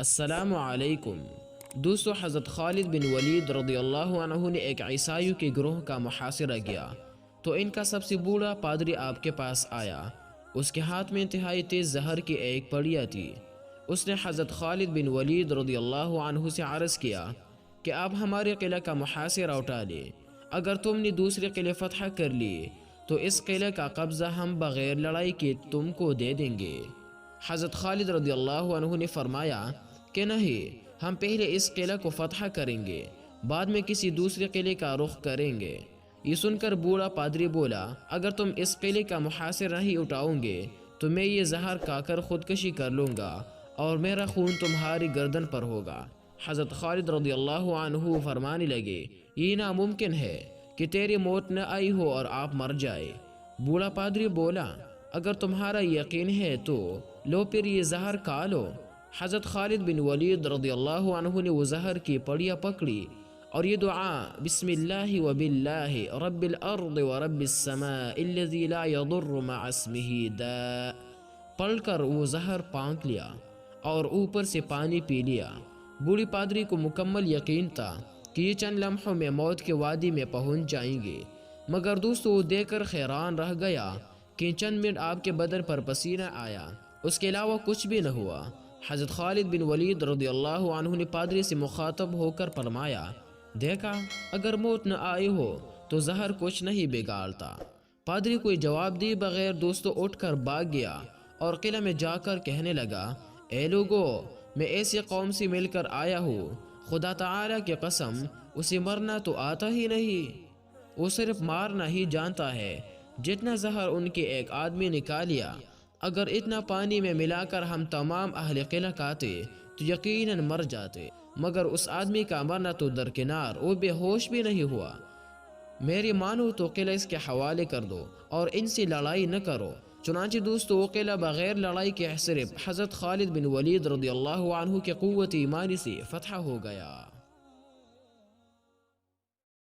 السلام علیکم دوستو، حضرت خالد بن ولید رضی اللہ عنہ نے ایک عیسائیوں کے گروہ کا محاصرہ کیا تو ان کا سب سے بوڑھا پادری آپ کے پاس آیا۔ اس کے ہاتھ میں انتہائی تیز زہر کی ایک پڑیا تھی۔ اس نے حضرت خالد بن ولید رضی اللہ عنہ سے عرض کیا کہ آپ ہمارے قلعہ کا محاصرہ اٹھا لیں۔ اگر تم نے دوسرے قلعے فتح کر لیے تو اس قلعے کا قبضہ ہم بغیر لڑائی کے تم کو دے دیں گے۔ حضرت خالد رضی اللہ عنہ نے فرمایا کہ نہیں، ہم پہلے اس قلعہ کو فتح کریں گے، بعد میں کسی دوسرے قلعے کا رخ کریں گے۔ یہ سن کر بوڑھا پادری بولا، اگر تم اس قلعے کا محاصرہ نہیں اٹھاؤ گے تو میں یہ زہر کھا کر خودکشی کر لوں گا اور میرا خون تمہاری گردن پر ہوگا۔ حضرت خالد رضی اللہ عنہ فرمانے لگے، یہ ناممکن ہے کہ تیری موت نہ آئی ہو اور آپ مر جائے۔ بوڑھا پادری بولا، اگر تمہارا یقین ہے تو لو پھر یہ زہر کھا لو۔ حضرت خالد بن ولید رضی اللہ عنہ نے وہ زہر کی پڑیا پکڑی اور یہ دعا بسم اللہ و باللہ رب الارض و رب السماء الذی لا یضر مع اسمہ داء پڑھ کر وہ زہر پانک لیا اور اوپر سے پانی پی لیا۔ بوڑھی پادری کو مکمل یقین تھا کہ یہ چند لمحوں میں موت کے وادی میں پہنچ جائیں گے، مگر دوستو وہ دیکھ کر حیران رہ گیا کہ چند منٹ آپ کے بدن پر پسینہ آیا، اس کے علاوہ کچھ بھی نہ ہوا۔ حضرت خالد بن ولید رضی اللہ عنہ نے پادری سے مخاطب ہو کر فرمایا، دیکھا، اگر موت نہ آئی ہو تو زہر کچھ نہیں بگاڑتا۔ پادری کوئی جواب دی بغیر دوستو اٹھ کر بھاگ گیا اور قلعہ میں جا کر کہنے لگا، اے لوگو، میں ایسی قوم سے مل کر آیا ہوں، خدا تعالیٰ کی قسم اسے مرنا تو آتا ہی نہیں، وہ صرف مارنا ہی جانتا ہے۔ جتنا زہر ان کے ایک آدمی نے کھا لیا، اگر اتنا پانی میں ملا کر ہم تمام اہل قلعہ کھاتے تو یقیناً مر جاتے، مگر اس آدمی کا مرنا تو درکنار، وہ بے ہوش بھی نہیں ہوا۔ میری مانو تو قلعہ اس کے حوالے کر دو اور ان سے لڑائی نہ کرو۔ چنانچہ دوستو وہ قلعہ بغیر لڑائی کے صرف حضرت خالد بن ولید رضی اللہ عنہ کے قوت ایمانی سے فتح ہو گیا۔